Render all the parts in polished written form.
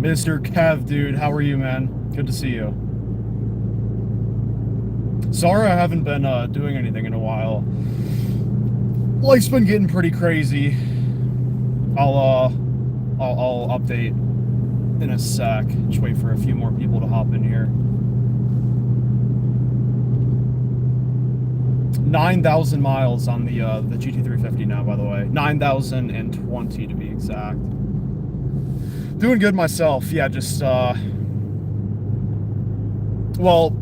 Mr. Kev, dude, how are you, man? Good to see you. Sorry I haven't been doing anything in a while. Life's been getting pretty crazy. I'll update in a sec. Just wait for a few more people to hop in here. 9,000 miles on the GT350 now, by the way. 9,020 to be exact. Doing good myself. Yeah, just well,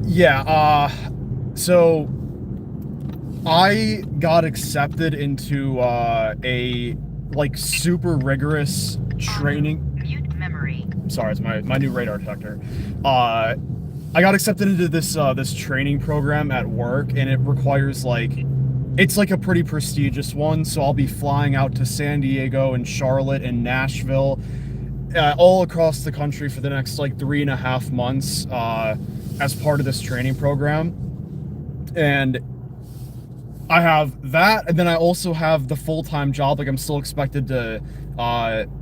yeah, so I got accepted into a like super rigorous training. Mute memory. Sorry, it's my new radar detector. I got accepted into this this training program at work, and it requires it's like a pretty prestigious one. So I'll be flying out to San Diego and Charlotte and Nashville, all across the country for the next like 3.5 months as part of this training program. And I have that, and then I also have the full-time job. Like, I'm still expected to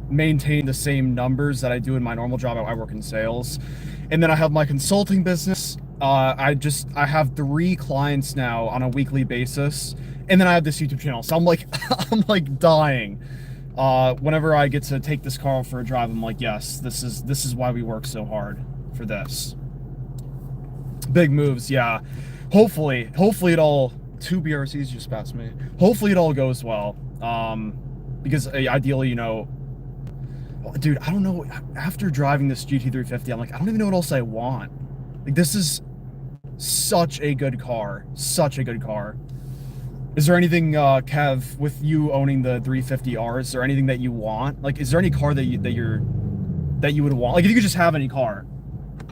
maintain the same numbers that I do in my normal job. I work in sales. And then I have my consulting business. I have 3 clients now on a weekly basis. And then I have this YouTube channel. So I'm like, I'm like dying. Whenever I get to take this car for a drive, I'm like, yes, this is why we work so hard for this. Big moves, yeah. Hopefully it all... 2 BRCs just passed me. Hopefully it all goes well. Because ideally, you know, dude, I don't know. After driving this GT350, I'm like, I don't even know what else I want. Like, this is such a good car. Such a good car. Is there anything, Kev, with you owning the 350R, is there anything that you want? Like, is there any car that you would want? Like, if you could just have any car,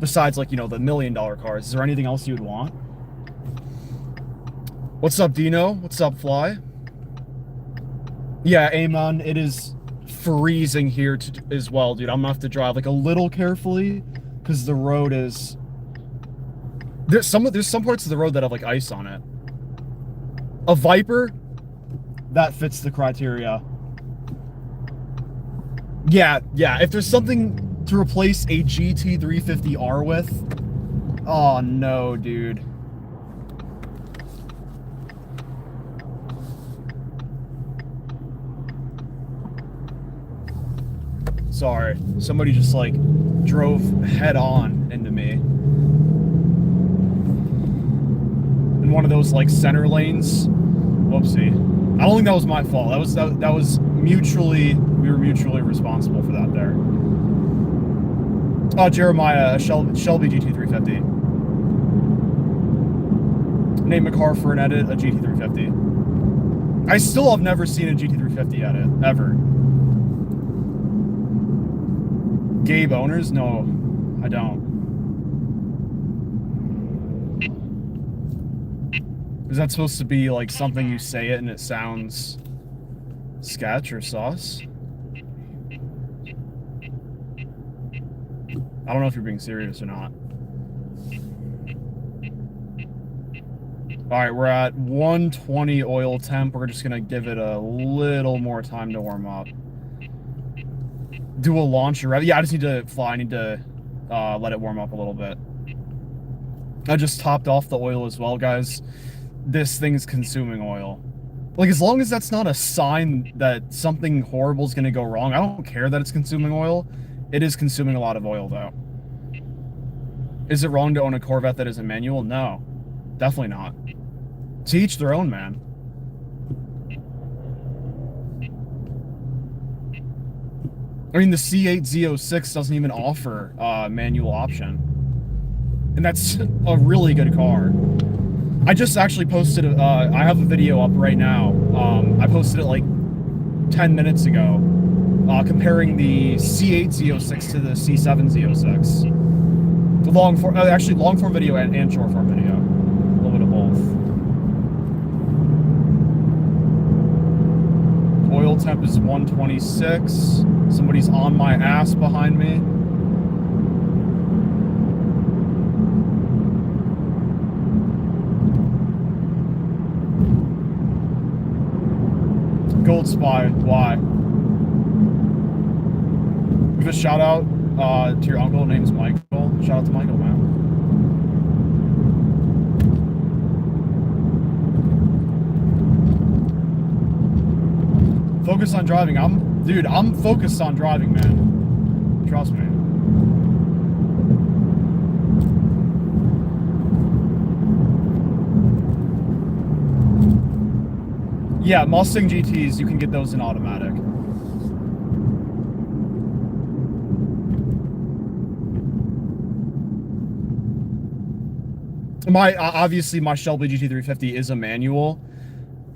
besides, like, you know, the $1 million cars, is there anything else you would want? What's up, Dino? What's up, Fly? Yeah, Amon, it is freezing here as well, dude. I'm gonna have to drive like a little carefully because the road is... There's some parts of the road that have like ice on it. A Viper? That fits the criteria. Yeah, if there's something to replace a GT350R with... Oh, no, dude. Sorry, somebody just like drove head on into me. In one of those like center lanes. Whoopsie. I don't think that was my fault. That was mutually, we were mutually responsible for that there. Oh, Jeremiah, Shelby GT350. Name a car for an edit, a GT350. I still have never seen a GT350 edit, ever. Gabe owners? No, I don't. Is that supposed to be like something you say it and it sounds sketch or sauce? I don't know if you're being serious or not. Alright, we're at 120 oil temp. We're just gonna give it a little more time to warm up. Do a launcher. Yeah, I just need to fly. I need to let it warm up a little bit. I just topped off the oil as well, guys. This thing's consuming oil. Like, as long as that's not a sign that something horrible is going to go wrong, I don't care that it's consuming oil. It is consuming a lot of oil, though. Is it wrong to own a Corvette that is a manual? No. Definitely not. To each their own, man. I mean, the C8 Z06 doesn't even offer a manual option. And that's a really good car. I just actually posted, I have a video up right now. I posted it like 10 minutes ago, comparing the C8 Z06 to the C7 Z06. Actually long form video and short form video. A little bit of both. Oil temp is 126. Somebody's on my ass behind me. Gold Spy, why? Give a shout out to your uncle. Name's Michael. Shout out to Michael, man. Focus on driving. I'm focused on driving, man. Trust me. Yeah, Mustang GTs, you can get those in automatic. Obviously my Shelby GT350 is a manual.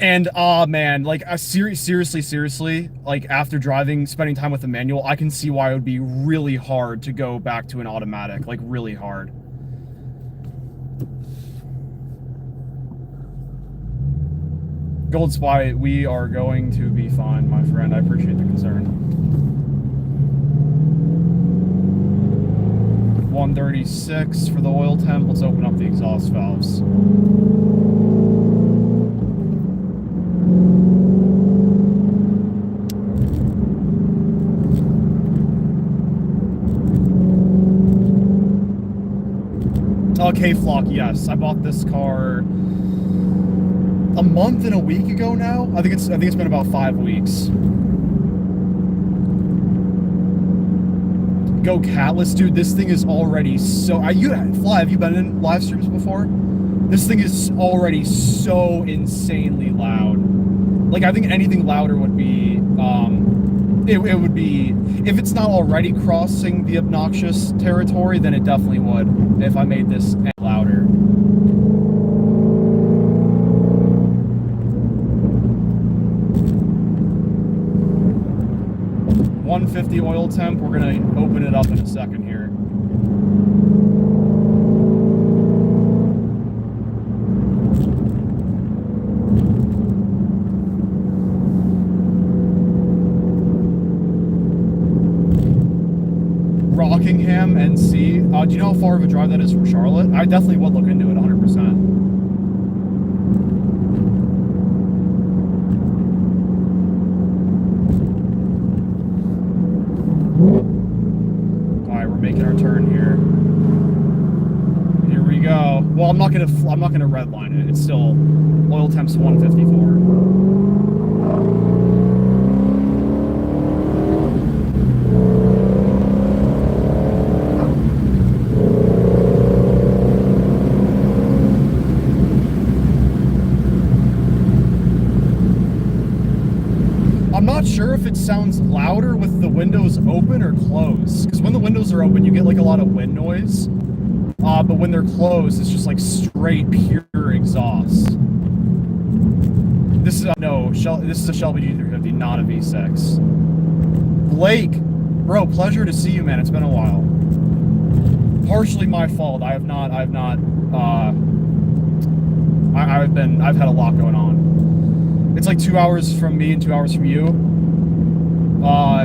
And man, like seriously, like after spending time with a manual, I can see why it would be really hard to go back to an automatic, like really hard. Gold Spy, we are going to be fine, my friend. I appreciate the concern. 136 for the oil temp. Let's open up the exhaust valves. K-Flock, yes. I bought this car a month and a week ago now. I think it's been about 5 weeks. Go Catless, dude. This thing is already so. Have you been in live streams before? This thing is already so insanely loud. Like, I think anything louder would be it would be, if it's not already crossing the obnoxious territory, then it definitely would if I made this louder. $150 oil temp. We're gonna open it up in a second here. Rockingham NC. Do you know how far of a drive that is from Charlotte? I definitely would look into it 100%. Alright, we're making our turn here. Here we go. Well, I'm not gonna redline it. It's still oil temps 154. I'm not sure if it sounds louder with the windows open or closed, because when the windows are open, you get like a lot of wind noise, but when they're closed, it's just like straight pure exhaust. This is this is a Shelby GT350, not a V6. Blake, bro, pleasure to see you, man. It's been a while. Partially my fault. I've had a lot going on. It's like 2 hours from me and 2 hours from you.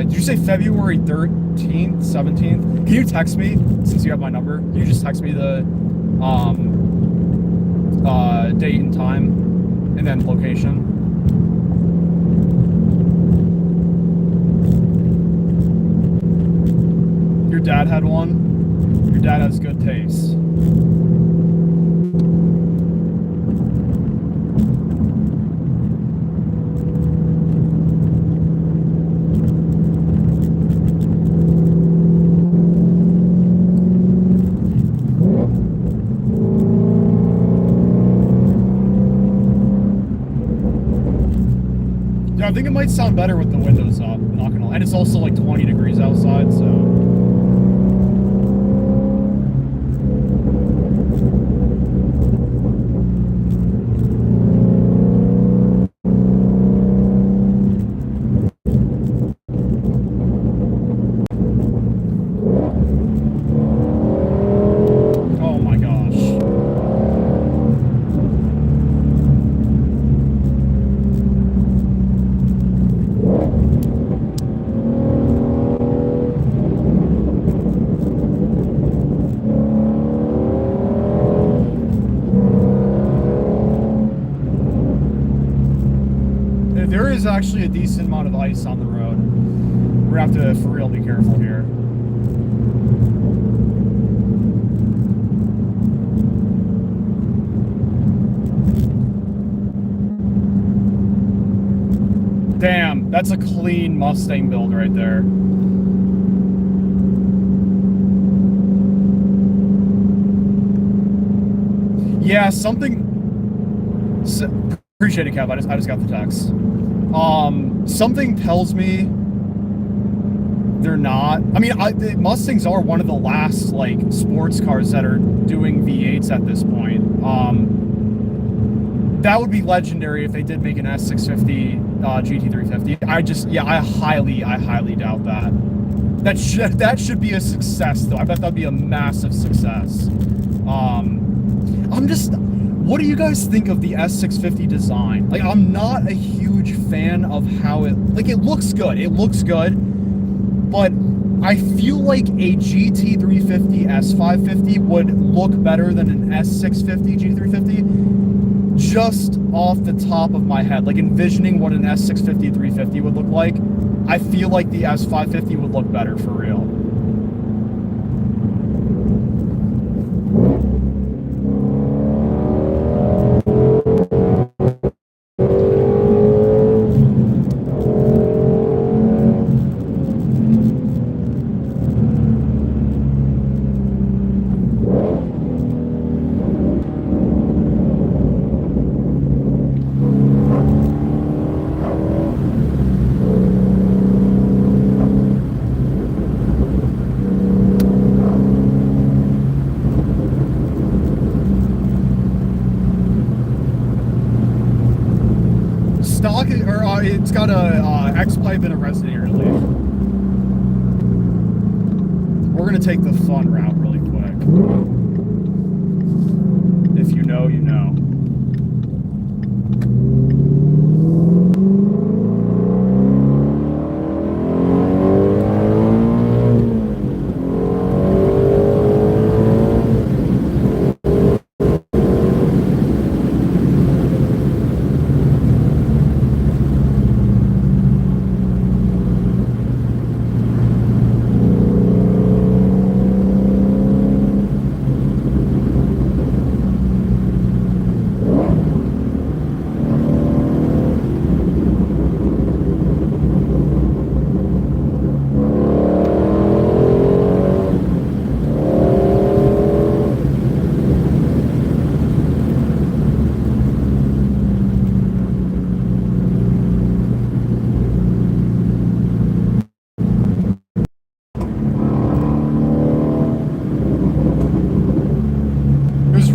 Did you say February 13th, 17th? Can you text me, since you have my number? Can you just text me the date and time, and then location? Your dad had one? Your dad has good taste. I think it might sound better with the windows up, not gonna lie. And it's also like 20 degrees outside, so. Oh my gosh. There is actually a decent amount of ice on the road. We're gonna have to, for real, be careful here. Damn, that's a clean Mustang build right there. Yeah, something... Appreciate it, Kev. I just got the text. Something tells me they're not. I mean, Mustangs are one of the last, like, sports cars that are doing V8s at this point. That would be legendary if they did make an S650 GT350. I highly doubt that. That should be a success, though. I bet that'd be a massive success. What do you guys think of the S650 design? Like, I'm not a huge fan of how it looks good. It looks good, but I feel like a GT350 S550 would look better than an S650 GT350. Just off the top of my head, like envisioning what an S650 350 would look like, I feel like the S550 would look better for real. It's got a X-pipe and a resonant air leaf. We're gonna take the fun route really quick. If you know, you know.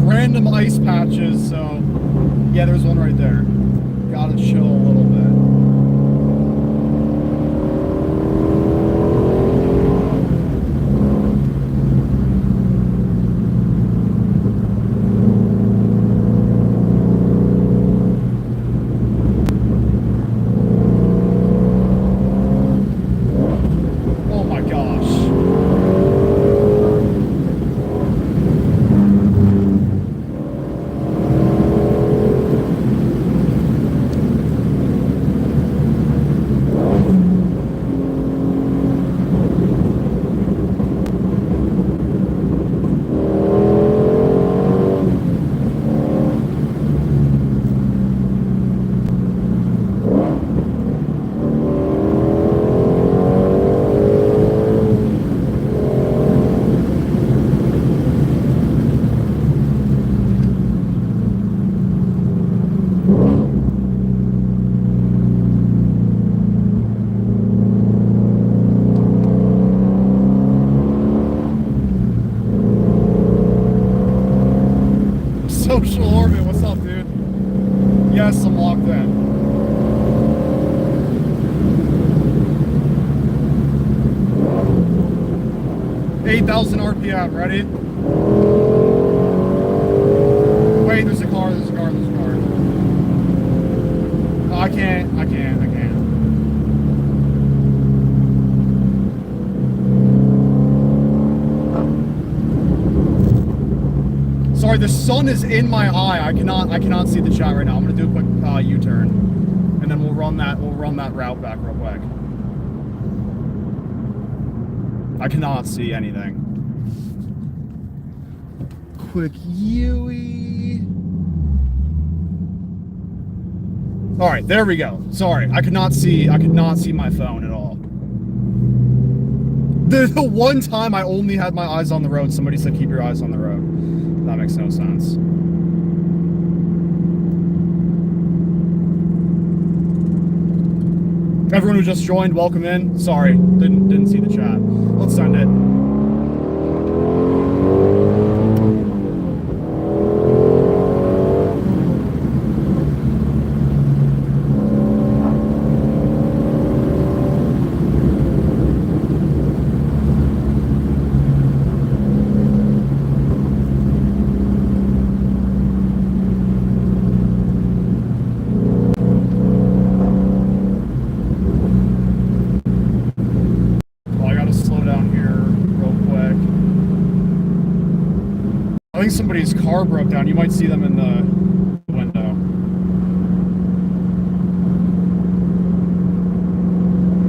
Random ice patches, so yeah, there's one right there. Gotta chill a little bit. Oh my gosh. Social orbit, what's up, dude? Yes, I'm locked in. 8,000 RPM, ready? Wait, there's a car, there's a car, there's a car. Oh, I can't. Sorry, the sun is in my eye. I cannot see the chat right now. I'm gonna do a quick U-turn, and then we'll run that route back real quick. I cannot see anything. Quick Yui. All right, there we go. Sorry, I could not see my phone at all. The one time I only had my eyes on the road, somebody said keep your eyes on the road. That makes no sense. Everyone who just joined, welcome in. Sorry, didn't see the chat. Let's send it. I think somebody's car broke down. You might see them in the window.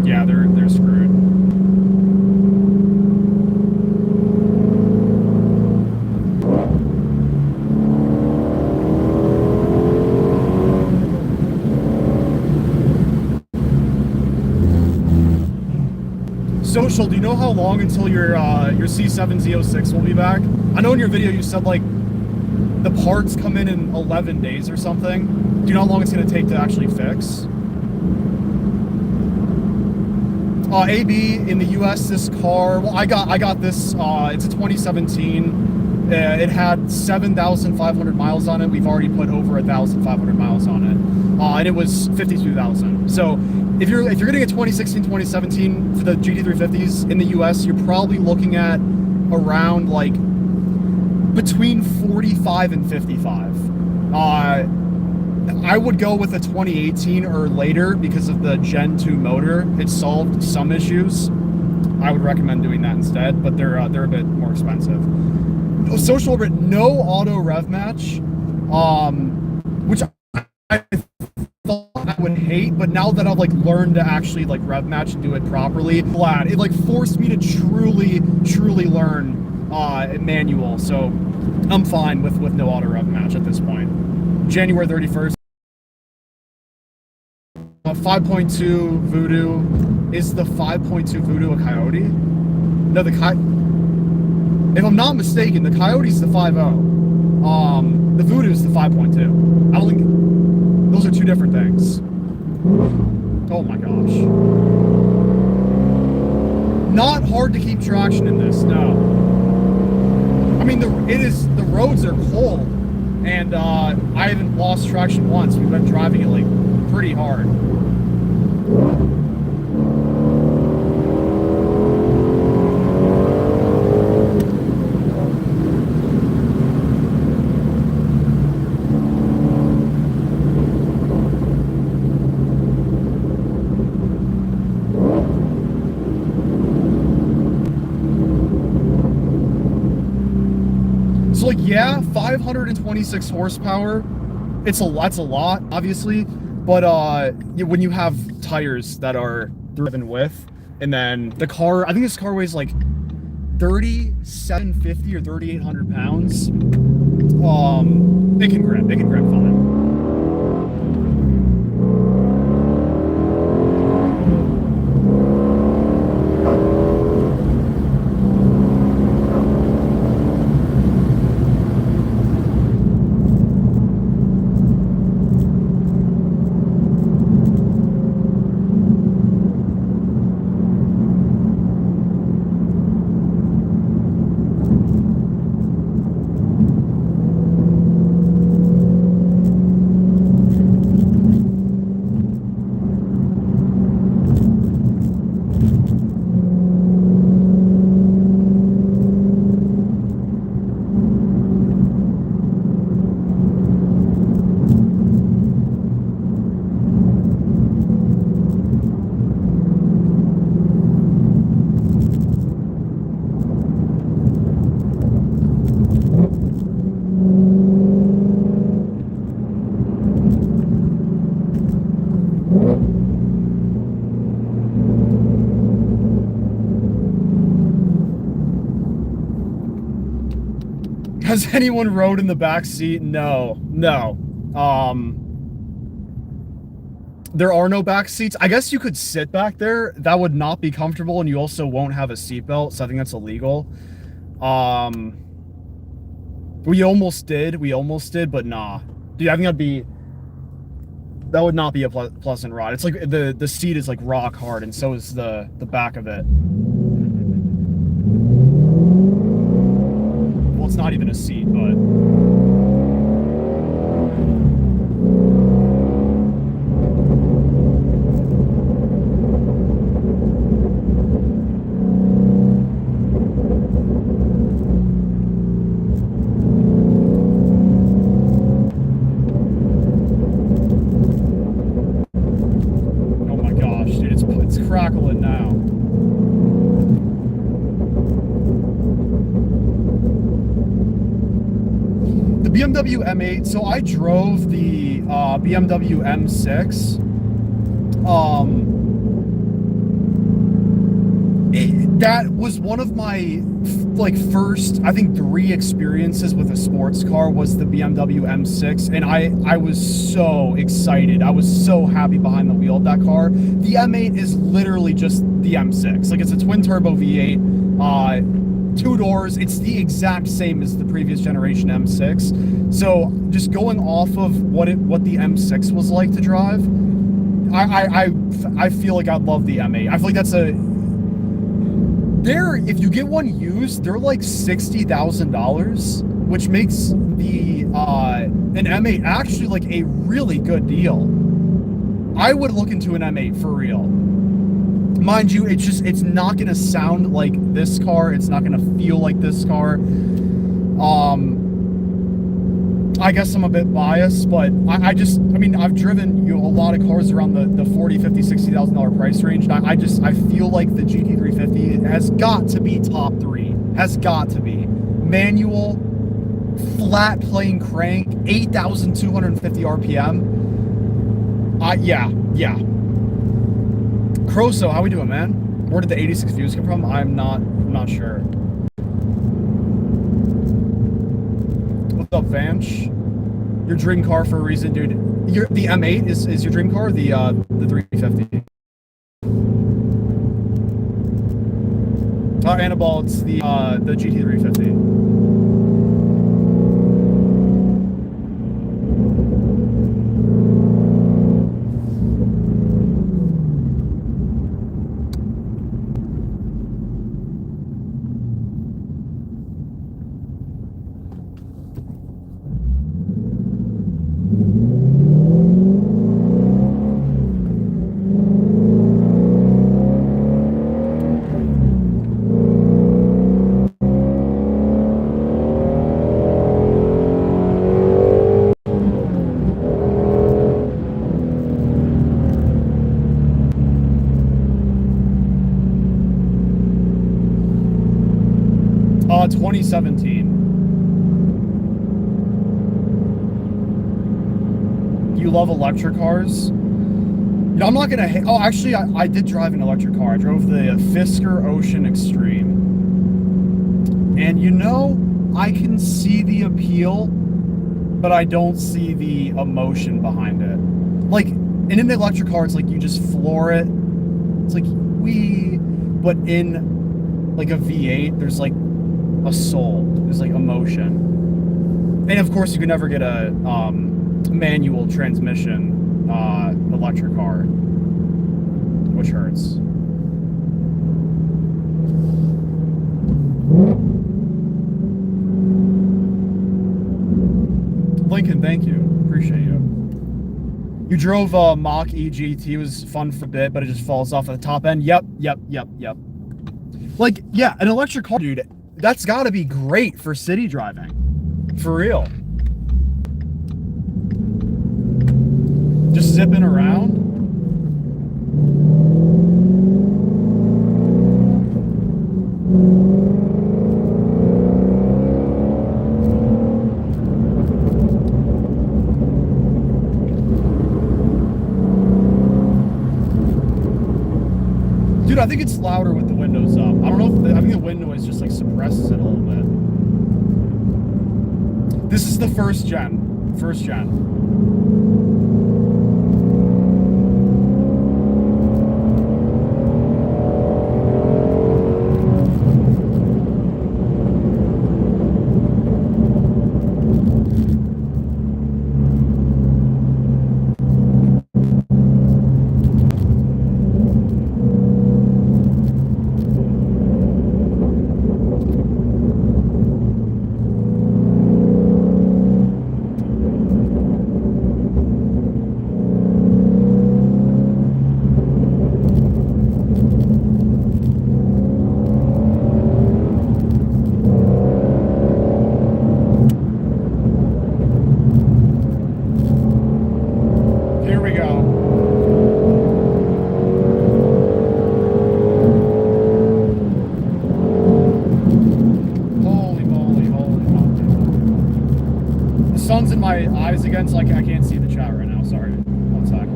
Yeah, they're screwed. Social, do you know how long until your C7 Z06 will be back? I know in your video you said like the parts come in 11 days or something. Do you know how long it's going to take to actually fix? AB in the US, this car, well, I got this, it's a 2017. It had 7,500 miles on it. We've already put over 1,500 miles on it. And it was 52,000. So if you're getting a 2016, 2017 for the GT350s in the US, you're probably looking at around like between 45 and 55. I would go with a 2018 or later because of the Gen 2 motor. It solved some issues. I would recommend doing that instead, but they're a bit more expensive. Social Brit, no auto rev match, which I thought I would hate, but now that I've like learned to actually like rev match and do it properly, glad it like forced me to truly learn manual. So I'm fine with no auto rev match at this point. January 31st. 5.2 Voodoo. Is the 5.2 Voodoo a Coyote? No, if I'm not mistaken, the Coyote's the 5.0. The Voodoo's the 5.2. I don't think those are two different things. Oh my gosh. Not hard to keep traction in this, no. I mean, the roads are cold, and I haven't lost traction once. We've been driving it like pretty hard. So like, yeah, 526 horsepower. That's a lot, obviously. But when you have tires that are driven with, and then the car, I think this car weighs like 3,750 or 3,800 pounds. It can grip fine. Has anyone rode in the back seat? No. There are no back seats. I guess you could sit back there. That would not be comfortable, and you also won't have a seatbelt, so I think that's illegal. We almost did, but nah. Dude, I think that would not be a pleasant ride. It's like the seat is like rock hard, and so is the back of it. Well, it's not even a seat, but crackling now. The BMW M8, so I drove the BMW M6. That was one of my first, I think, 3 experiences with a sports car was the BMW M6, and I was so excited. I was so happy behind the wheel of that car. The M8 is literally just the M6. Like, it's a twin turbo V8, 2 doors. It's the exact same as the previous generation M6. So just going off of what the M6 was like to drive, I feel like I love the M8. I feel like that's if you get one used, they're like $60,000, which makes the an M8 actually like a really good deal. I would look into an M8 for real. Mind you, it's not gonna sound like this car. It's not gonna feel like this car. I guess I'm a bit biased, but I mean, I've driven a lot of cars around the $40,000, $50,000, $60,000 price range. And I feel like the GT350 has got to be top 3. Has got to be. Manual, flat plane crank, 8,250 RPM. Yeah. Croso, how we doing, man? Where did the 86 views come from? I'm not sure. What's up, Vanch? Your dream car for a reason, dude. The M8 is your dream car, or the 350? Annabelle, it's the GT350. 2017. You love electric cars? I'm not gonna hate. Oh, actually, I did drive an electric car. I drove the Fisker Ocean Extreme. And I can see the appeal, but I don't see the emotion behind it. Like, and in the electric car, it's like you just floor it. It's like, wee. But in, like, a V8, there's, like, a soul. There's, like, emotion. And, of course, you can never get a manual transmission electric car, which hurts. Lincoln, thank you. Appreciate you. You drove Mach EGT. It was fun for a bit, but it just falls off at the top end. Yep. Like, yeah, an electric car, dude, that's got to be great for city driving. For real. Just zipping around. Dude, I think it's louder with the windows up. I don't know if I think the wind noise just like suppresses it a little bit. This is the first gen. First gen. Sun's in my eyes again, so I can't see the chat right now. Sorry. One sec.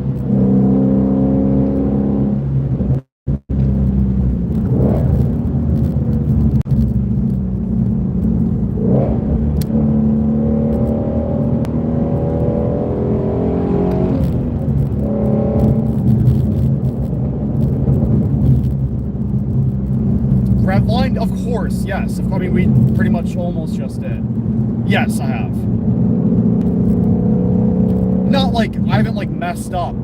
Redlined? Of course, yes. I mean, we pretty much almost just did. Yes, I have. Not like I haven't like messed up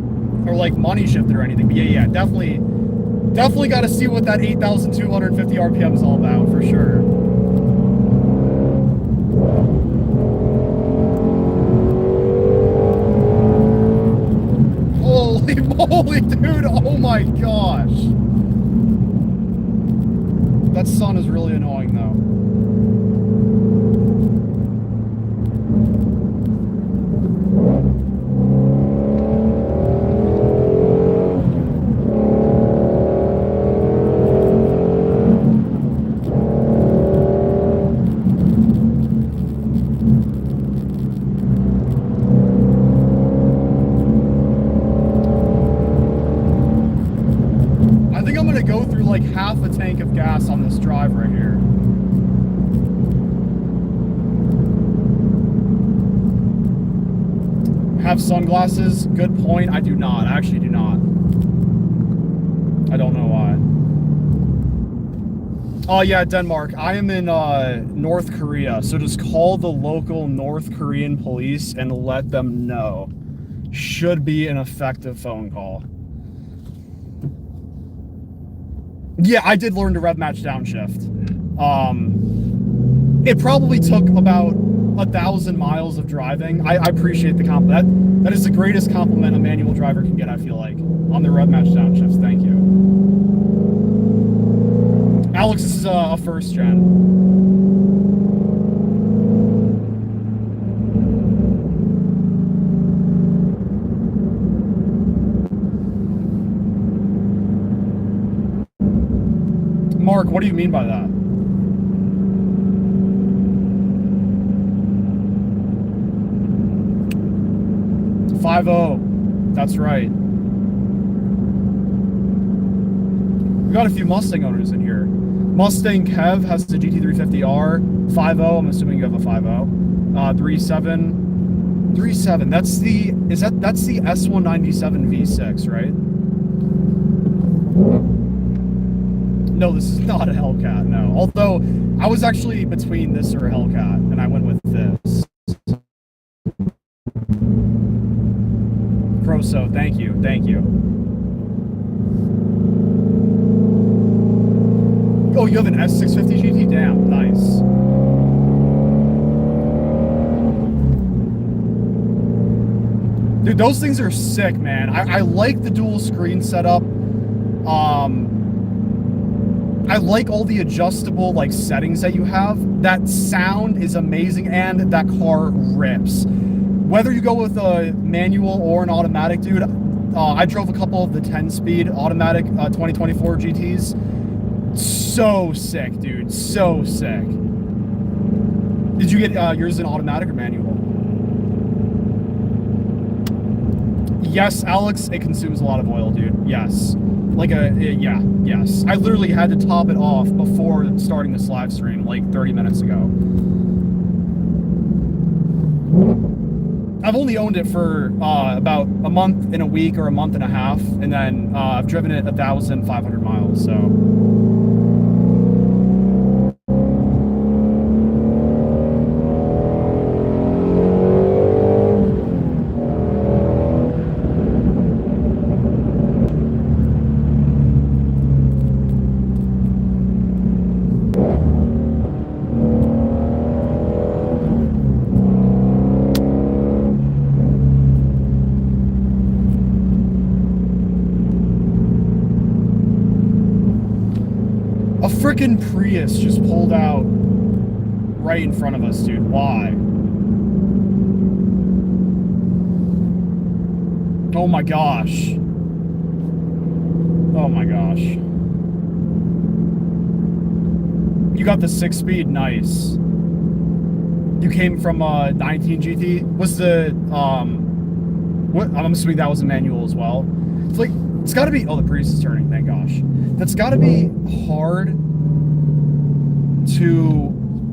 or like money shifted or anything, but yeah, definitely got to see what that 8,250 RPM is all about for sure. Holy moly, dude! Oh my gosh, that sun is really annoying though. Like half a tank of gas on this drive right here. Have sunglasses? Good point. I do not. I actually do not. I don't know why. Oh yeah, Denmark. I am in North Korea, so just call the local North Korean police and let them know. Should be an effective phone call. Yeah, I did learn to rev match downshift. It probably took about 1,000 miles of driving. I appreciate the compliment. That is the greatest compliment a manual driver can get, I feel like, on the rev match downshifts. Thank you. Alex, this is a first gen. Mark, what do you mean by that? .50. That's right. We got a few Mustang owners in here. Mustang Kev has the GT350R. 50. I'm assuming you have a 50. 37. That's the S197 V6, right? No, this is not a Hellcat, no. Although, I was actually between this or a Hellcat, and I went with this. Croso, thank you. Oh, you have an S650 GT? Damn, nice. Dude, those things are sick, man. I like the dual screen setup. I like all the adjustable like settings that you have. That sound is amazing, and that car rips. Whether you go with a manual or an automatic, dude, I drove a couple of the 10-speed automatic 2024 GTs. So sick, dude. So sick. Did you get yours in automatic or manual? Yes, Alex, it consumes a lot of oil, dude. Yes. Yes. I literally had to top it off before starting this live stream like 30 minutes ago. I've only owned it for about a month and a week or a month and a half, and then I've driven it 1,500 miles, so. A frickin' Prius just pulled out right in front of us, dude. Why? Oh my gosh. Oh my gosh. You got the 6-speed, nice. You came from 19 GT. Was the what? I'm assuming that was a manual as well. It's like it's got to be. Oh, the Prius is turning. Thank gosh. That's got to be hard to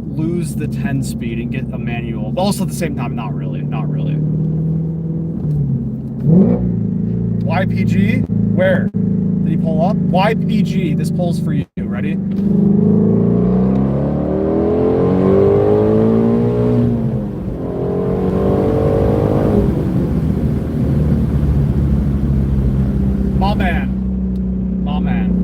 lose the 10-speed and get a manual, but also at the same time, not really. Not really. YPG? Where? Did he pull up? YPG. This pulls for you. Ready? My man. My man.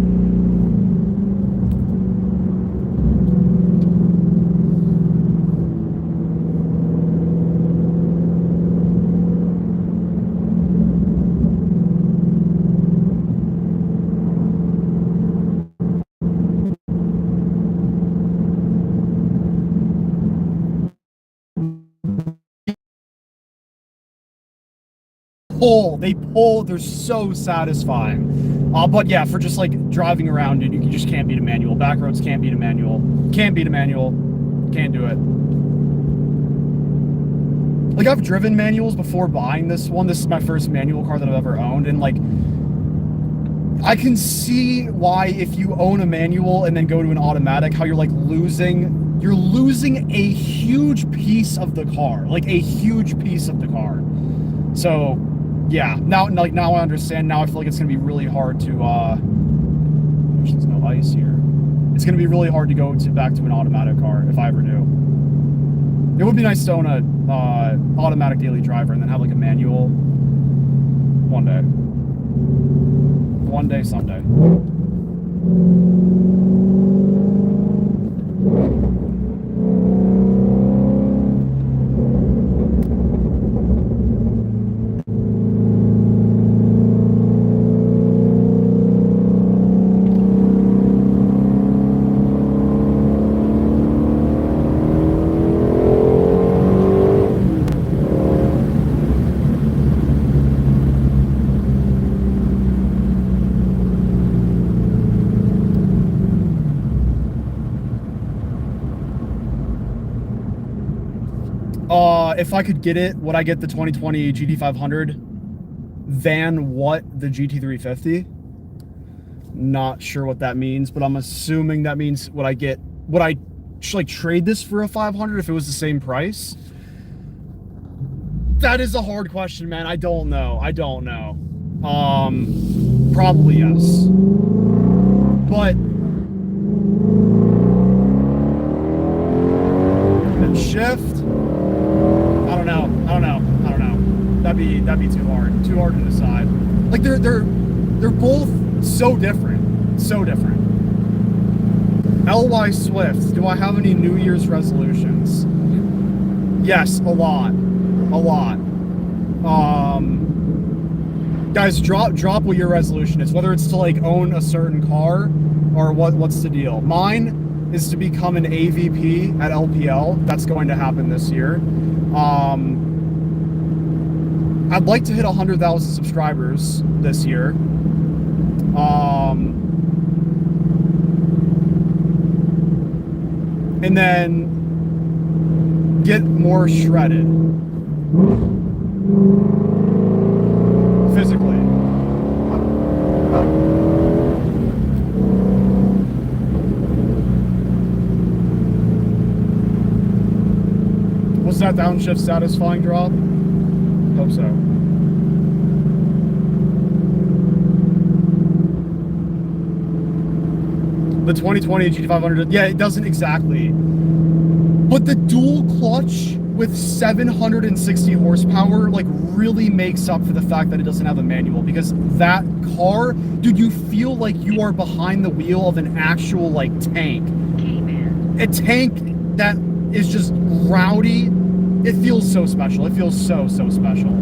They pull, they're so satisfying. But yeah, for just like driving around, dude, you just can't beat a manual. Back roads can't beat a manual. Can't beat a manual. Can't do it. Like, I've driven manuals before buying this one. This is my first manual car that I've ever owned, and like, I can see why if you own a manual and then go to an automatic, how you're like you're losing a huge piece of the car. Like, a huge piece of the car. So yeah, now I understand. Now I feel like it's gonna be really hard to there's no ice here. It's gonna be really hard to go back to an automatic car if I ever do. It would be nice to own a automatic daily driver and then have like a manual one day. One day, someday. If I could get it, would I get the 2020 GT500 than what the GT350? Not sure what that means, but I'm assuming that means would I like trade this for a 500 if it was the same price? That is a hard question, man. I don't know. Probably yes. But then shift. I don't know. That'd be too hard to decide. Like, they're both so different. LY Swift, do I have any New Year's resolutions? Yes, a lot. Guys, drop what your resolution is, whether it's to like own a certain car or what's the deal. Mine is to become an AVP at LPL. That's going to happen this year. I'd like to hit 100,000 subscribers this year. And then get more shredded physically. What's that that downshift satisfying drop? Hope so. The 2020 GT500, yeah, it doesn't exactly. But the dual clutch with 760 horsepower, like, really makes up for the fact that it doesn't have a manual. Because that car, dude, you feel like you are behind the wheel of an actual, like, tank. A tank that is just rowdy. It feels so special. It feels so, so special.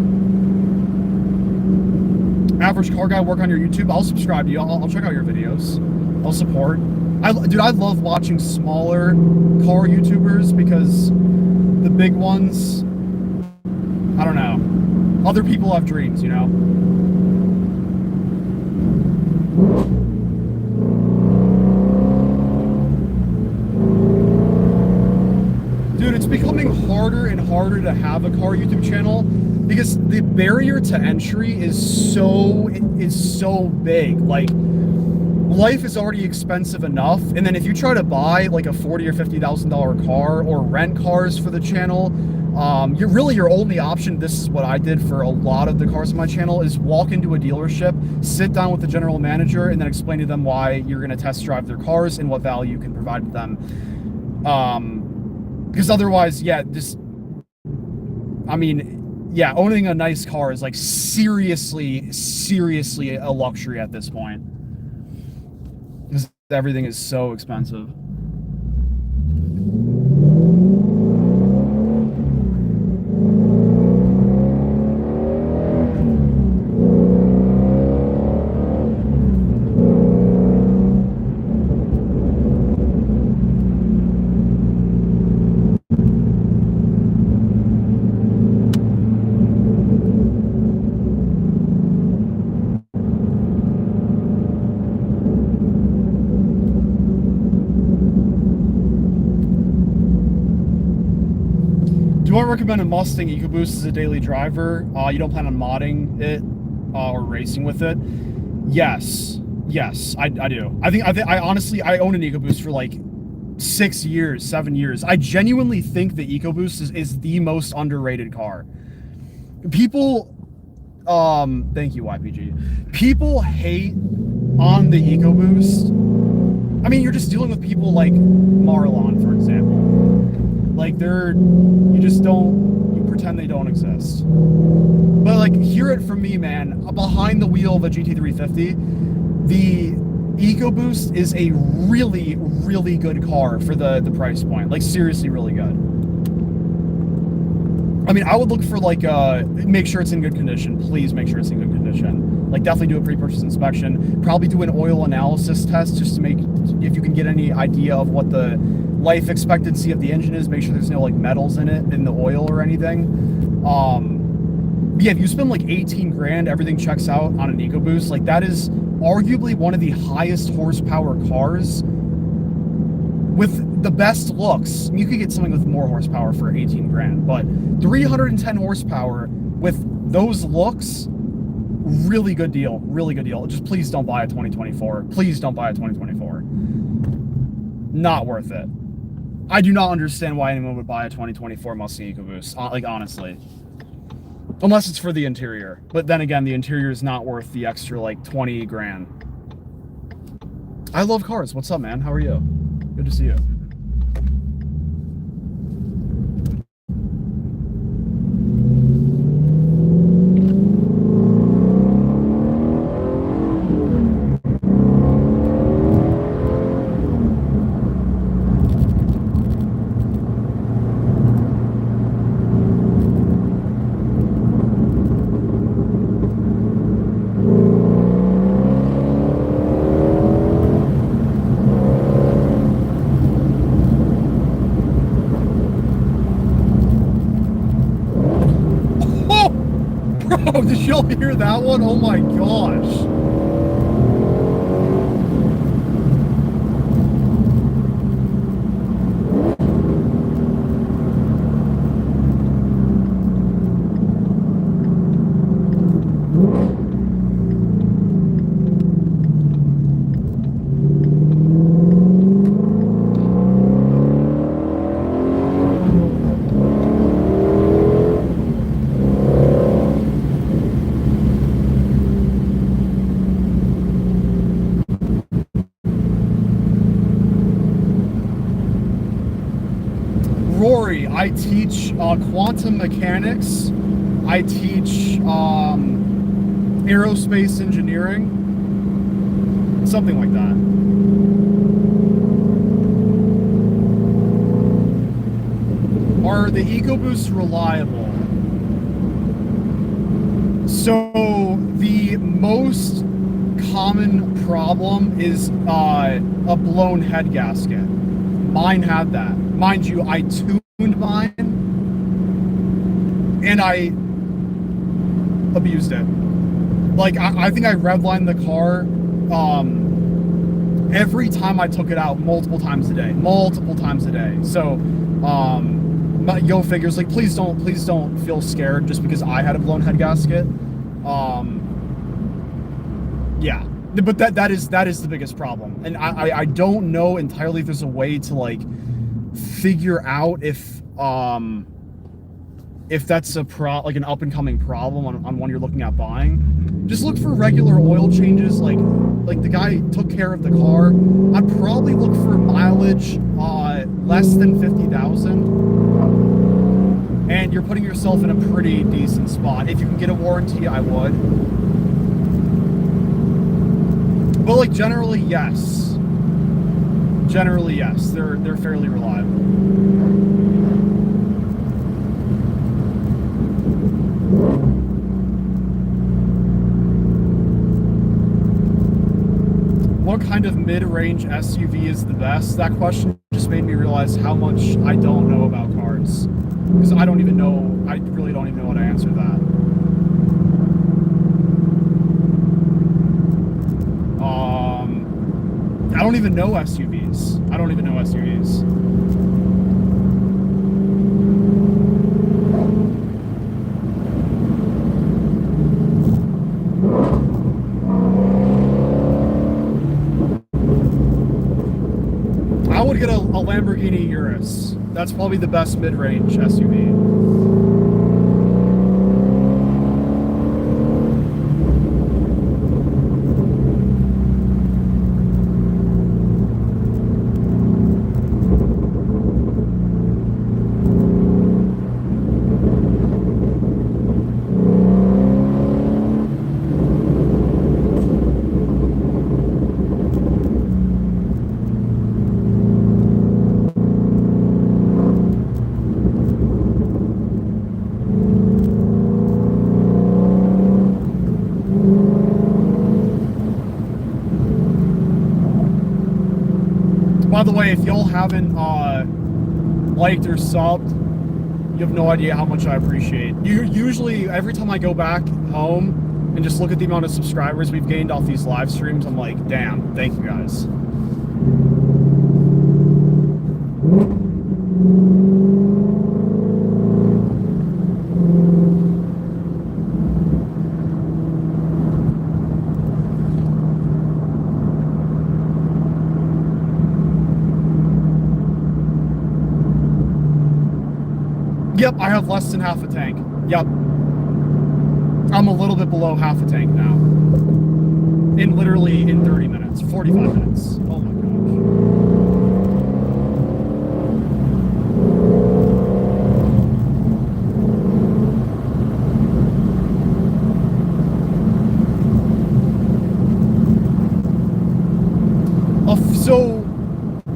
Average car guy, work on your YouTube. I'll subscribe to you. I'll check out your videos. I'll support. Dude, I love watching smaller car YouTubers because the big ones, I don't know. Other people have dreams, you know? Dude, it's becoming harder and harder to have a car YouTube channel because the barrier to entry is so big. Like, life is already expensive enough, and then if you try to buy like a $40,000 or $50,000 car or rent cars for the channel, your only option, this is what I did for a lot of the cars on my channel, is walk into a dealership, sit down with the general manager, and then explain to them why you're going to test drive their cars and what value you can provide to them. Because otherwise, yeah, owning a nice car is like seriously a luxury at this point. Because everything is so expensive. Do I recommend a Mustang EcoBoost as a daily driver? You don't plan on modding it or racing with it? Yes, I do. I honestly own an EcoBoost for like 6 years, 7 years. I genuinely think the EcoBoost is the most underrated car. People, thank you, YPG. People hate on the EcoBoost. I mean, you're just dealing with people like Marlon, for example. Like, you pretend they don't exist. But, like, hear it from me, man. Behind the wheel of a GT350, the EcoBoost is a really, really good car for the price point. Like, seriously, really good. I mean, I would look for, like, make sure it's in good condition. Please make sure it's in good condition. Like, definitely do a pre-purchase inspection. Probably do an oil analysis test just to make, if you can get any idea of what the life expectancy of the engine is. Make sure there's no, like, metals in it, in the oil or anything. Yeah, if you spend, like, 18 grand, everything checks out on an EcoBoost. Like, that is arguably one of the highest horsepower cars with the best looks. You could get something with more horsepower for 18 grand, but 310 horsepower with those looks, really good deal, really good deal. Just please don't buy a 2024. Please don't buy a 2024. Not worth it. I do not understand why anyone would buy a 2024 Mustang EcoBoost, like, honestly. Unless it's for the interior. But then again, the interior is not worth the extra, like, 20 grand. I love cars. What's up, man? How are you? Good to see you. Oh, did y'all hear that one? Oh my gosh. I teach quantum mechanics. I teach aerospace engineering, something like that. Are the EcoBoosts reliable? So the most common problem is a blown head gasket. Mine had that. Mind you, I tuned mine and I abused it. Like, I think I redlined the car every time I took it out multiple times a day. So Yo figures, like, please don't feel scared just because I had a blown head gasket. Yeah, but that is the biggest problem, and I don't know entirely if there's a way to like figure out if that's like an up and coming problem on one you're looking at buying. Just look for regular oil changes, like the guy took care of the car. I'd probably look for mileage less than 50,000, and you're putting yourself in a pretty decent spot. If you can get a warranty, I would. But like generally yes, they're fairly reliable. What kind of mid-range SUV is the best? That question just made me realize how much I don't know about cars, because I really don't even know how to answer that. I don't even know SUVs. I would get a Lamborghini Urus. That's probably the best mid-range SUV. By the way, if y'all haven't liked or subbed, you have no idea how much I appreciate. Usually, every time I go back home and just look at the amount of subscribers we've gained off these live streams, I'm like, damn, thank you guys. Yep, I have less than half a tank. Yep. I'm a little bit below half a tank now. In 30 minutes, 45 minutes. Oh my gosh. So,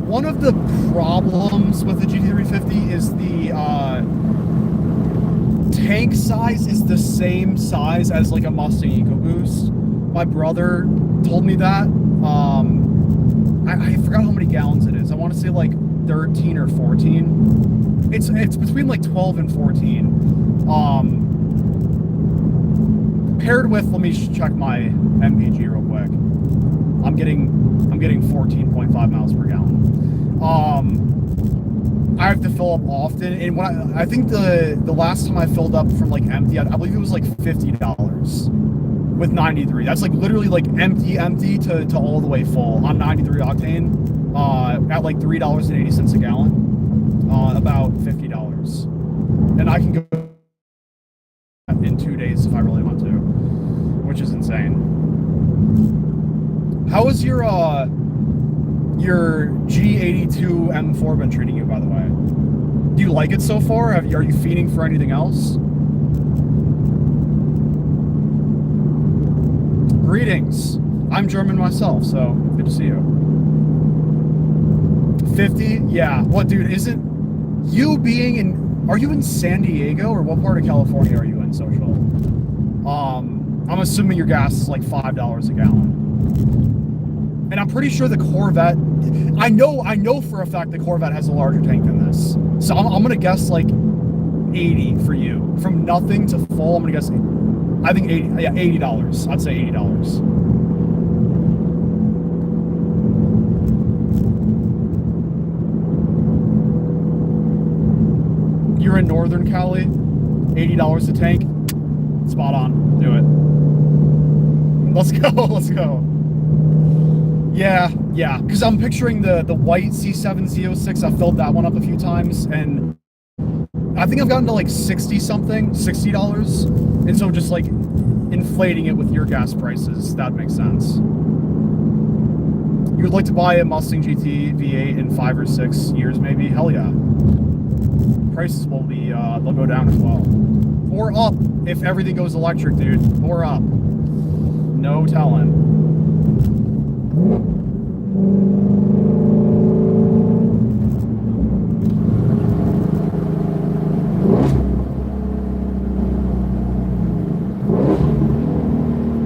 one of the problems with the GT350 is the tank size is the same size as like a Mustang EcoBoost. My brother told me that. I forgot how many gallons it is. I want to say like 13 or 14. It's between like 12 and 14. Paired with, let me check my MPG real quick. I'm getting 14.5 miles per gallon. I have to fill up often, and when I think the last time I filled up from like empty, I believe it was like $50 with 93. That's like literally like empty to all the way full on 93 octane at like $3.80 a gallon, about $50, and I can go in 2 days if I really want to, which is insane. How is your G82 M4 been treating you, by the way? Do you like it so far? Are you fiending for anything else? Greetings. I'm German myself, so good to see you. 50? Yeah. What, dude, isn't you being in... Are you in San Diego, or what part of California are you in, Social? I'm assuming your gas is like $5 a gallon. And I'm pretty sure the Corvette... I know for a fact the Corvette has a larger tank than this. So I'm going to guess like 80 for you. From nothing to full, I'm going to guess... I think $80. I'd say $80. You're in Northern Cali, $80 a tank. Spot on. Do it. Let's go. Let's go. Yeah. Because I'm picturing the white C7Z06. I filled that one up a few times, and I think I've gotten to like 60 something, $60. And so just like inflating it with your gas prices, that makes sense. You would like to buy a Mustang GT V8 in 5 or 6 years, maybe? Hell yeah. Prices will be, they'll go down as well. Or up, if everything goes electric, dude. Or up. No telling.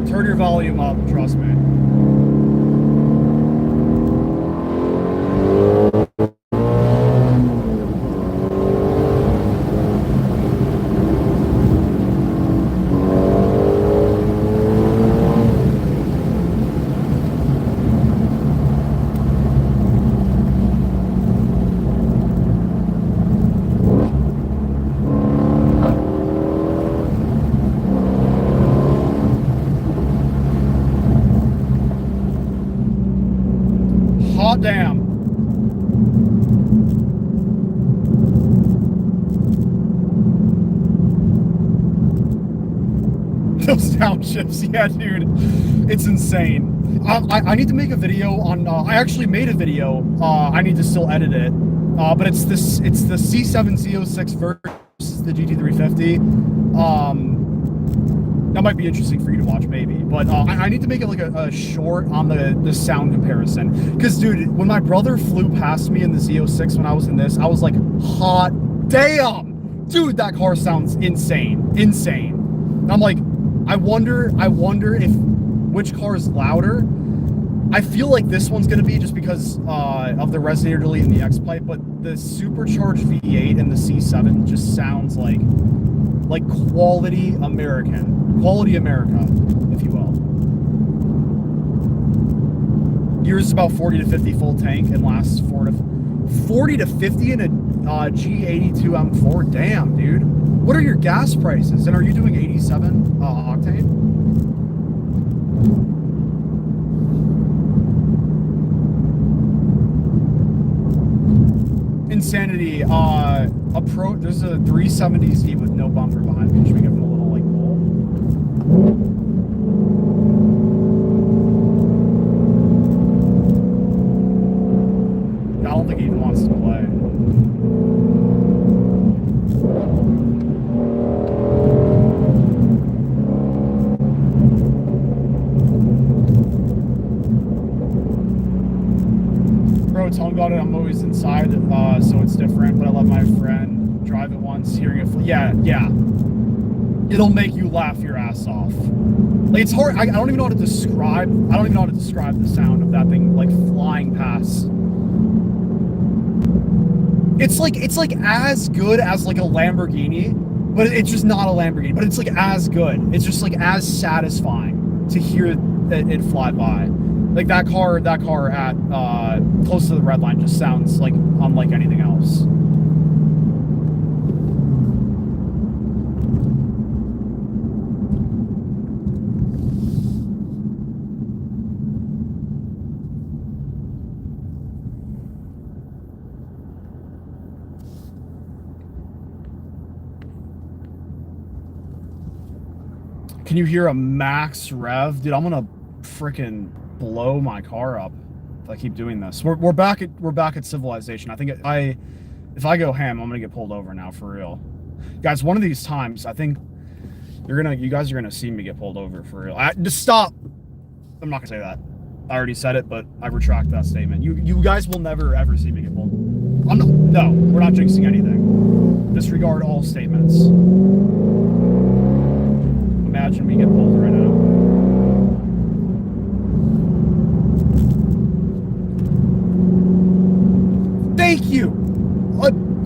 Turn your volume up, trust me. Hot damn. Those downshifts, yeah, dude. It's insane. I need to make a video on, I actually made a video. I need to still edit it. But it's the C7Z06 versus the GT350. That might be interesting for you to watch, maybe. But I need to make it like a short on the sound comparison. Because, dude, when my brother flew past me in the Z06 when I was in this, I was like, hot damn! Dude, that car sounds insane. Insane. And I'm like, I wonder if which car is louder. I feel like this one's going to be just because of the resonator delete in the X-Pipe, but the supercharged V8 and the C7 just sounds like quality American. Quality America, if you will. Yours is about 40 to 50 full tank and lasts 40 to 50 in a G82 M4. Damn, dude. What are your gas prices? And are you doing 87 octane? Insanity. There's a 370Z with no bumper behind me. Should we give him a little like pull? I don't think he even wants to play. Bro, tell him about it. I'm always inside, so it's different. But I let my friend drive it once, hearing it. Yeah. It'll make you laugh your ass off. Like, it's hard. I don't even know how to describe. I don't even know how to describe the sound of that thing like flying past. It's like as good as like a Lamborghini, but it's just not a Lamborghini. But it's like as good. It's just like as satisfying to hear it fly by. Like that car at close to the red line just sounds like unlike anything else. Can you hear a max rev? Dude, I'm gonna freaking blow my car up if I keep doing this. We're back at civilization. I think If I go ham, I'm gonna get pulled over now, for real. Guys, one of these times, I think you guys are gonna see me get pulled over, for real. Just stop. I'm not gonna say that. I already said it, but I retract that statement. You guys will never ever see me get pulled. No, we're not jinxing anything. Disregard all statements. Imagine we get pulled right now. Thank you.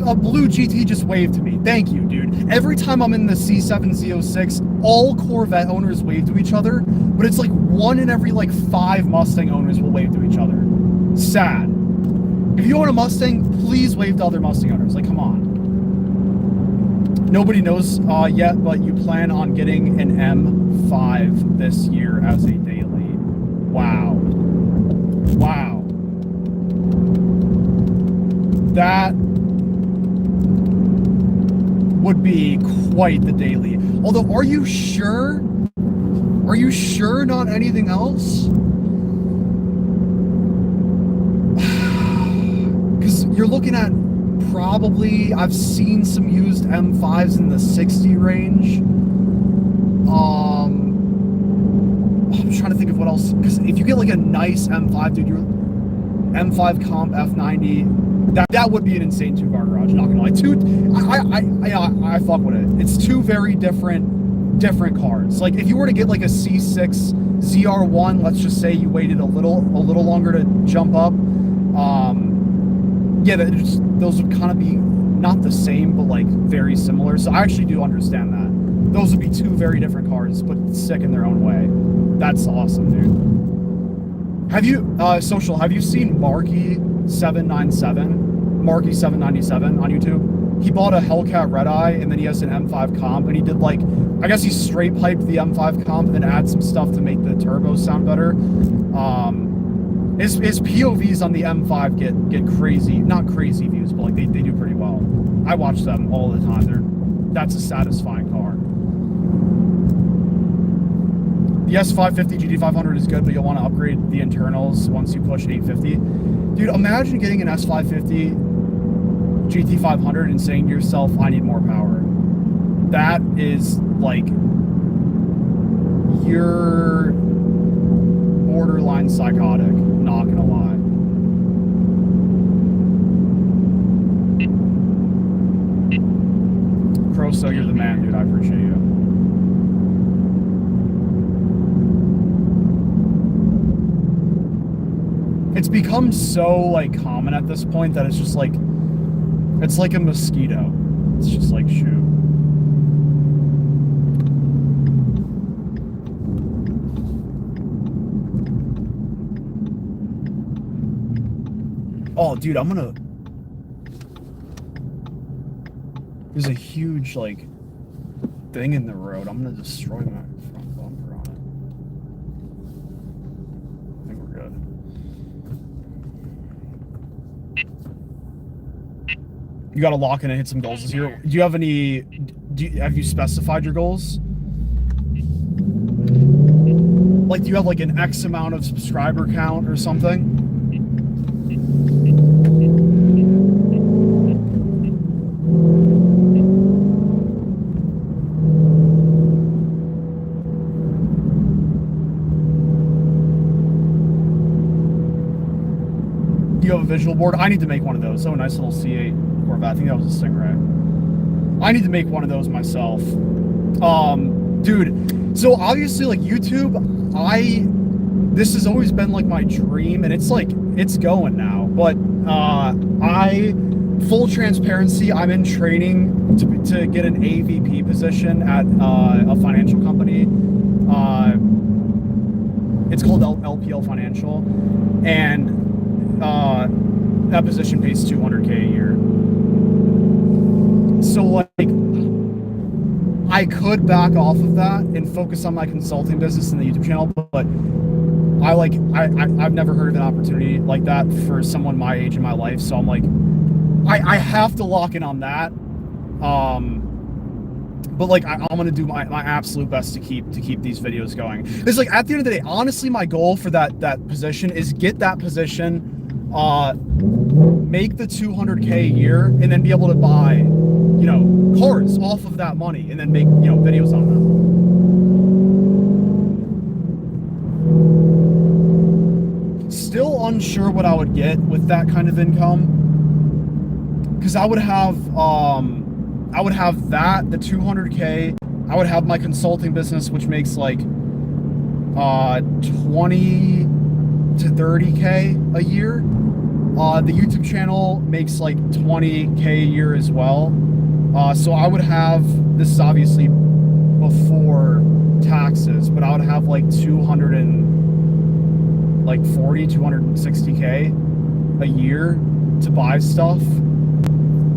A blue GT just waved to me. Thank you, dude. Every time I'm in the C7Z06, all Corvette owners wave to each other, but it's like 1 in every like 5 Mustang owners will wave to each other. Sad. If you own a Mustang, please wave to other Mustang owners. Like, come on. Nobody knows yet, but you plan on getting an M5 this year as a daily. Wow. Wow. That would be quite the daily. Although, are you sure? Are you sure not anything else? Because you're looking at probably, I've seen some used M5s in the 60 range. I'm trying to think of what else. Because if you get like a nice M5, dude, your M5 Comp F90, that would be an insane 2-car garage. Not gonna lie, I fuck with it. It's 2 very different cars. Like if you were to get like a C6 ZR1, let's just say you waited a little longer to jump up. Yeah, those would kind of be not the same, but like very similar. So I actually do understand that. Those would be 2 very different cars, but sick in their own way. That's awesome, dude. Have you, Social, have you seen Marky797 on YouTube? He bought a Hellcat Red Eye, and then he has an M5 comp, and he did like, I guess he straight piped the M5 comp and then add some stuff to make the turbos sound better. His POVs on the M5 get crazy, not crazy views, but like they do pretty well. I watch them all the time. That's a satisfying car. The S550 GT500 is good, but you'll want to upgrade the internals once you push 850. Dude, imagine getting an S550 GT500 and saying to yourself, I need more power. That is like, you're borderline psychotic, not gonna lie. Croso, you're the man, dude. I appreciate you. It's become so like common at this point that it's just like, it's like a mosquito. It's just like, shoot. Oh, dude, I'm gonna... There's a huge, like, thing in the road. I'm gonna destroy my front bumper on it. I think we're good. You gotta lock in and hit some goals this year. Do you have any... have you specified your goals? Like, do you have, like, an X amount of subscriber count or something? You have a visual board? I need to make one of those. Oh, nice little C8 Corvette. I think that was a Stingray. I need to make one of those myself. Dude, so obviously, like, YouTube, this has always been like my dream, and it's like, it's going now. But full transparency, I'm in training to get an AVP position at a financial company. It's called LPL Financial, and that position pays $200K a year. So like, I could back off of that and focus on my consulting business and the YouTube channel, but I've never heard of an opportunity like that for someone my age in my life. So I'm like, I have to lock in on that. But like, I'm gonna do my absolute best to keep these videos going. It's like, at the end of the day, honestly, my goal for that position is get that position make the 200K a year and then be able to buy, you know, cars off of that money and then make, you know, videos on them. Still unsure what I would get with that kind of income, because I would have that, the 200K. I would have my consulting business, which makes like 20 to 30K a year. The YouTube channel makes like 20K a year as well. So I would have, this is obviously before taxes, but I would have like 260K a year to buy stuff.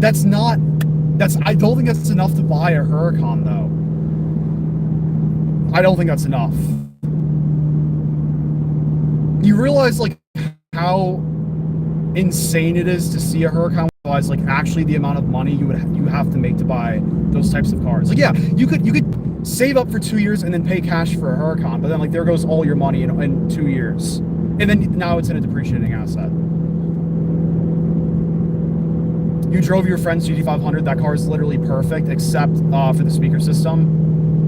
I don't think that's enough to buy a Huracan though. I don't think that's enough. You realize like how insane it is to see a Huracan, realize like actually the amount of money you have to make to buy those types of cars. Like, yeah, you could save up for 2 years and then pay cash for a Huracan, but then like there goes all your money in 2 years, and then now it's in a depreciating asset. You drove your friend's GT500. That car is literally perfect, except for the speaker system.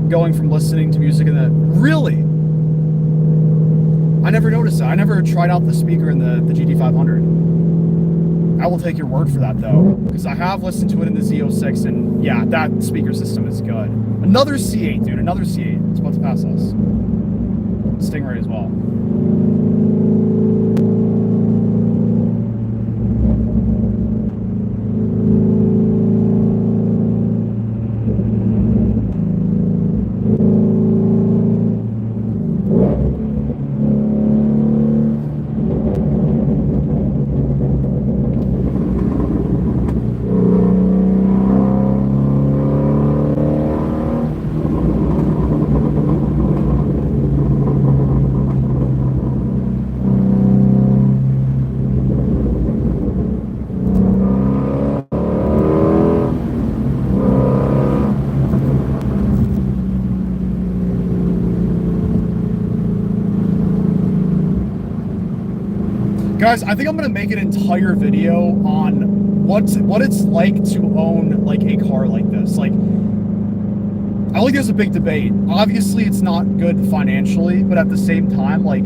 Going from listening to music in the... Really? I never noticed that. I never tried out the speaker in the GT500. I will take your word for that, though, because I have listened to it in the Z06, and yeah, that speaker system is good. Another C8, dude. Another C8. It's about to pass us. Stingray as well. Guys, I think I'm gonna make an entire video on what it's like to own like a car like this. Like, I think there's a big debate. Obviously, it's not good financially, but at the same time, like,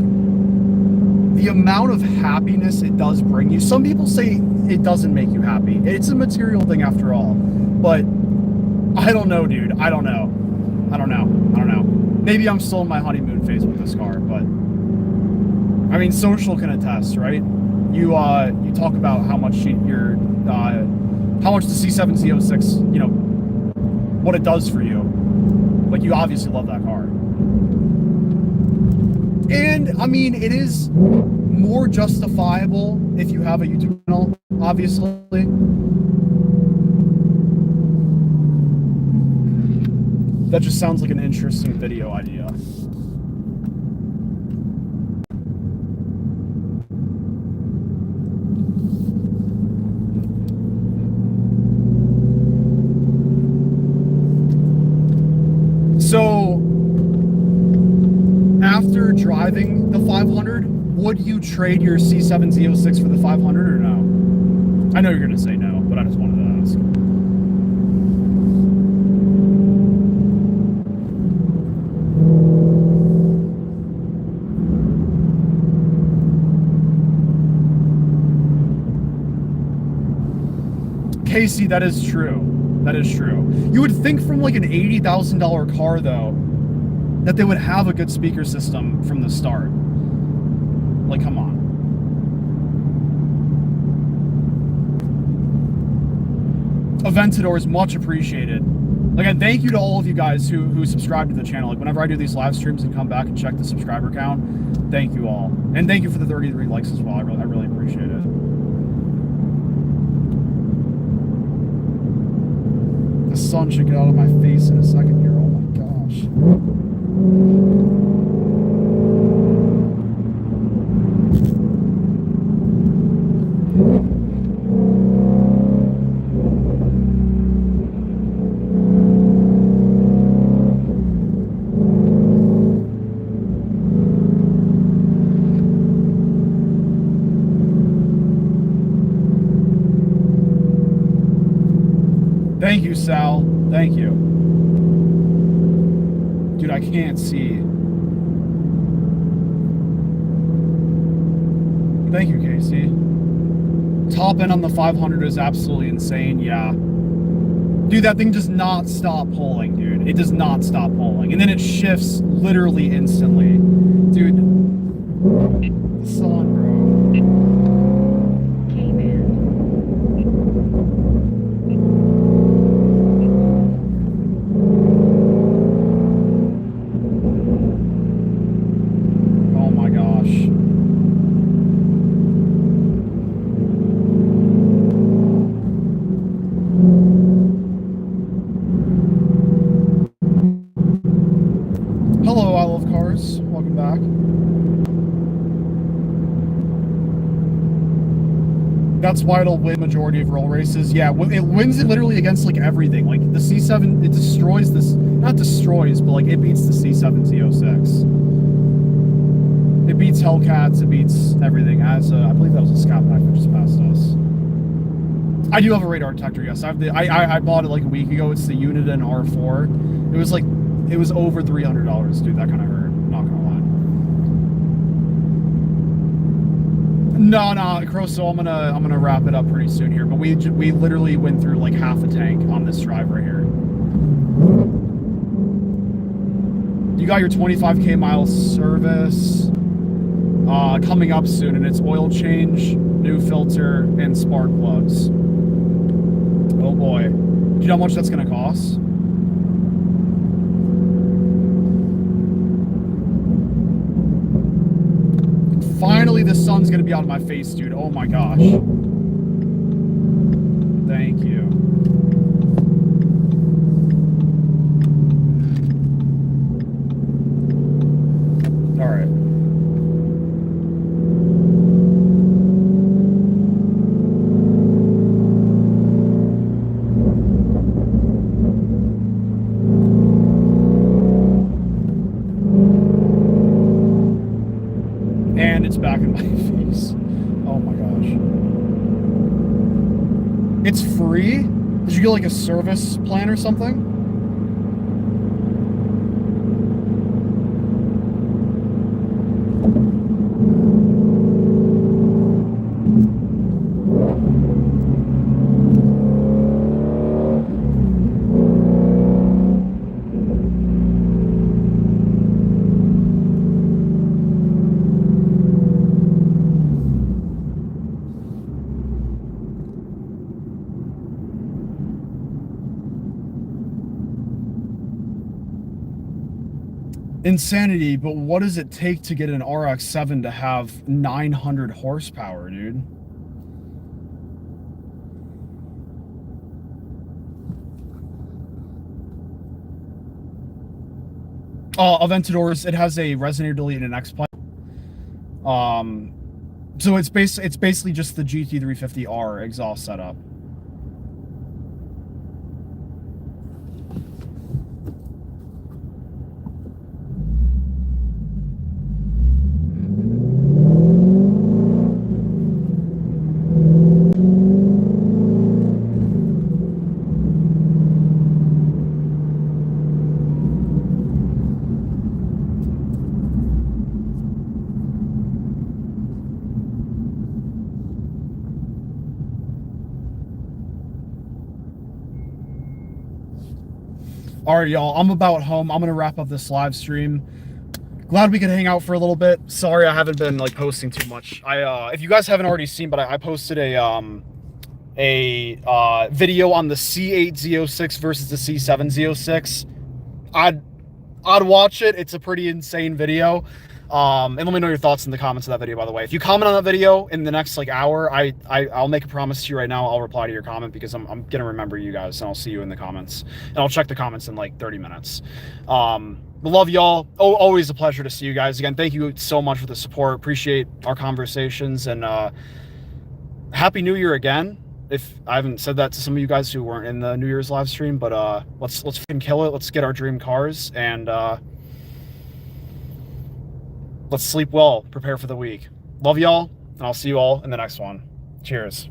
the amount of happiness it does bring you. Some people say it doesn't make you happy. It's a material thing after all. But I don't know, dude. I don't know. Maybe I'm still in my honeymoon phase with this car, but I mean, Social can attest, right? You talk about how much the C7 Z06, you know, what it does for you. Like, you obviously love that car. And I mean, it is more justifiable if you have a YouTube channel, obviously. That just sounds like an interesting video idea. So, after driving the 500, would you trade your C7 Z06 for the 500 or no? I know you're going to say no, but I just wanted to ask. Casey, that is true. That is true. You would think from like an $80,000 car, though, that they would have a good speaker system from the start. Like, come on. Aventador is much appreciated. Like, and thank you to all of you guys who subscribe to the channel. Like, whenever I do these live streams and come back and check the subscriber count, thank you all. And thank you for the 33 likes as well. I really appreciate it. The sun should get out of my face in a second here. Oh my gosh. Sal. Thank you. Dude, I can't see. Thank you, Casey. Top end on the 500 is absolutely insane, yeah. Dude, that thing does not stop pulling, dude. It does not stop pulling. And then it shifts literally instantly. Dude, the sun, bro. Oh my gosh. Hello, I love cars. Welcome back. That's why it'll win majority of roll races. Yeah, it wins it literally against like everything. Like the C7, it destroys this, not destroys, but like it beats the C7 Z06. It beats Hellcats, it beats everything. As I believe that was a Scat Pack that just passed us. I do have a radar detector, yes. I bought it like a week ago. It's the Uniden R4. It was like, it was over $300, dude. That kind of hurt. Not gonna lie. No, Croso, I'm gonna wrap it up pretty soon here. But we literally went through like half a tank on this drive right here. You got your 25K mile service coming up soon, and it's oil change, new filter, and spark plugs. Oh boy. Do you know how much that's gonna cost? Finally, the sun's gonna be out of my face, dude. Oh my gosh. Thank you. All right. And it's back in my face. Oh my gosh. It's free? Did you get like a service plan or something? Insanity, but what does it take to get an RX-7 to have 900 horsepower, dude? Aventadors, it has a resonator delete and an X-Pipe. So it's basically just the GT350R exhaust setup. All right, y'all, I'm about home. I'm gonna wrap up this live stream. Glad we could hang out for a little bit. Sorry I haven't been like posting too much. If you guys haven't already seen, but I posted a video on the C8 Z06 versus the C7 Z06. I'd watch it. It's a pretty insane video. And let me know your thoughts in the comments of that video, by the way. If you comment on that video in the next like hour, I'll make a promise to you right now. I'll reply to your comment because I'm gonna remember you guys, and I'll see you in the comments. And I'll check the comments in like 30 minutes. Love y'all. Oh, always a pleasure to see you guys again. Thank you so much for the support. Appreciate our conversations, and Happy New Year again. If I haven't said that to some of you guys who weren't in the New Year's live stream, but let's fucking kill it. Let's get our dream cars, and let's sleep well, prepare for the week. Love y'all, and I'll see you all in the next one. Cheers.